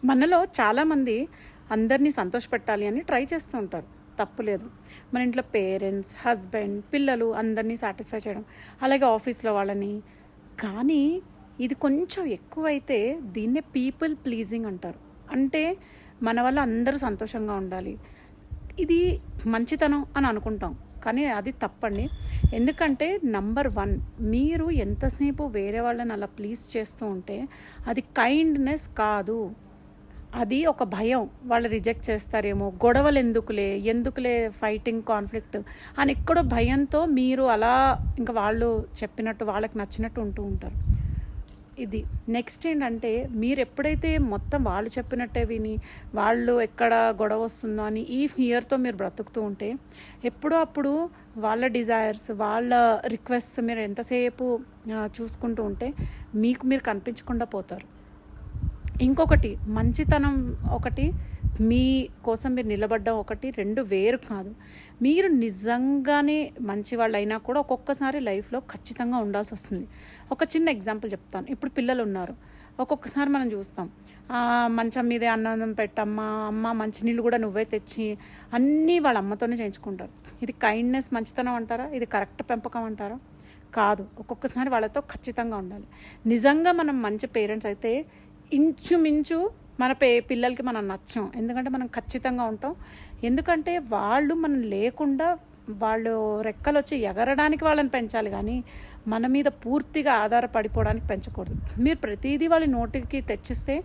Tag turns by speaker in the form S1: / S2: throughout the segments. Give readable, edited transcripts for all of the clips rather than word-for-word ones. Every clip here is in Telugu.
S1: మనలో చాలామంది అందరినీ సంతోషపెట్టాలి అని ట్రై చేస్తూ ఉంటారు. తప్పులేదు. మన ఇంట్లో పేరెంట్స్, హస్బెండ్, పిల్లలు అందరినీ సాటిస్ఫై చేయడం, అలాగే ఆఫీస్లో వాళ్ళని. కానీ ఇది కొంచెం ఎక్కువైతే దీన్నే పీపుల్ ప్లీజింగ్ అంటారు. అంటే మన వల్ల అందరూ సంతోషంగా ఉండాలి, ఇది మంచితనం అని అనుకుంటాం. కానీ అది తప్పండి. ఎందుకంటే నంబర్ 1, మీరు ఎంతసేపు వేరే వాళ్ళని అలా ప్లీజ్ చేస్తూ ఉంటే అది కైండ్నెస్ కాదు, అది ఒక భయం. వాళ్ళు రిజెక్ట్ చేస్తారేమో, గొడవలు ఎందుకులే ఫైటింగ్, కాన్ఫ్లిక్ట్ అని ఎక్కడో భయంతో మీరు అలా ఇంకా వాళ్ళు చెప్పినట్టు వాళ్ళకి నచ్చినట్టు ఉంటూ ఉంటారు. ఇది నెక్స్ట్ ఏంటంటే, మీరు ఎప్పుడైతే మొత్తం వాళ్ళు చెప్పినట్టే విని వాళ్ళు ఎక్కడ గొడవ వస్తుందో అని ఈ ఫియర్తో మీరు బ్రతుకుతూ ఉంటే, ఎప్పుడో అప్పుడు వాళ్ళ డిజైర్స్, వాళ్ళ రిక్వెస్ట్ మీరు ఎంతసేపు చూసుకుంటూ ఉంటే మీకు మీరు కనిపించకుండా పోతారు. ఇంకొకటి, మంచితనం ఒకటి, మీ కోసం మీరు నిలబడ్డం ఒకటి, 2 వేరు కాదు. మీరు నిజంగానే మంచి వాళ్ళు అయినా కూడా ఒక్కొక్కసారి లైఫ్లో ఖచ్చితంగా ఉండాల్సి వస్తుంది. ఒక చిన్న ఎగ్జాంపుల్ చెప్తాను. ఇప్పుడు పిల్లలు ఉన్నారు, ఒక్కొక్కసారి మనం చూస్తాం, మంచం మీదే అన్నం పెట్టమ్మా, అమ్మ మంచినీళ్ళు కూడా నువ్వే తెచ్చి అన్నీ వాళ్ళ అమ్మతోనే చేయించుకుంటారు. ఇది కైండ్నెస్, మంచితనం అంటారా? ఇది కరెక్ట్ పెంపకం అంటారా? కాదు. ఒక్కొక్కసారి వాళ్ళతో ఖచ్చితంగా ఉండాలి. నిజంగా మనం మంచి పేరెంట్స్ అయితే ఇంచుమించు మన పిల్లలకి మనం నచ్చం. ఎందుకంటే మనం ఖచ్చితంగా ఉంటాం. ఎందుకంటే వాళ్ళు మనం లేకుండా వాళ్ళు రెక్కలు వచ్చి ఎగరడానికి వాళ్ళని పెంచాలి, కానీ మన మీద పూర్తిగా ఆధారపడిపోవడానికి పెంచకూడదు. మీరు ప్రతిదీ వాళ్ళ నోటికి తెచ్చిస్తే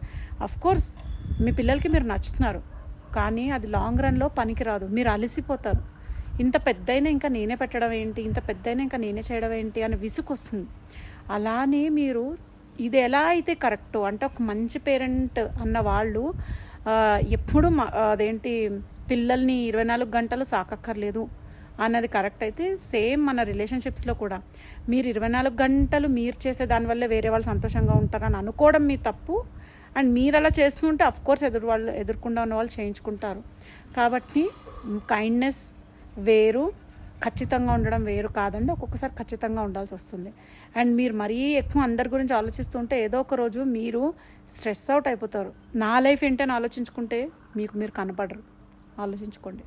S1: అఫ్కోర్స్ మీ పిల్లలకి మీరు నచ్చుతున్నారు, కానీ అది లాంగ్ రన్లో పనికిరాదు. మీరు అలసిపోతారు. ఇంత పెద్దయినా ఇంకా నేనే పెట్టడం ఏంటి, ఇంత పెద్దయినా ఇంకా నేనే చేయడం ఏంటి అని విసుకొస్తుంది. అలానే మీరు ఇది ఎలా అయితే కరెక్టు అంటే, ఒక మంచి పేరెంట్ అన్న వాళ్ళు ఎప్పుడు అదేంటి పిల్లల్ని 24 గంటలు సాకక్కర్లేదు అన్నది కరెక్ట్ అయితే, సేమ్ మన రిలేషన్షిప్స్లో కూడా మీరు 24 గంటలు మీరు చేసే దానివల్ల వేరే వాళ్ళు సంతోషంగా ఉంటారని అనుకోవడం మీ తప్పు. అండ్ మీరు అలా చేస్తుంటే అఫ్కోర్స్ ఎదుర్కొండా ఉన్న వాళ్ళు చేయించుకుంటారు. కాబట్టి కైండ్నెస్ వేరు, ఖచ్చితంగా ఉండడం వేరు కాదండి. ఒక్కొక్కసారి ఖచ్చితంగా ఉండాల్సి వస్తుంది. అండ్ మీరు మరీ ఎక్కువ అందరి గురించి ఆలోచిస్తుంటే ఏదో ఒక రోజు మీరు స్ట్రెస్ అవుట్ అయిపోతారు. నా లైఫ్ ఏంటని ఆలోచించుకుంటే మీకు మీరు కనపడరు. ఆలోచించుకోండి.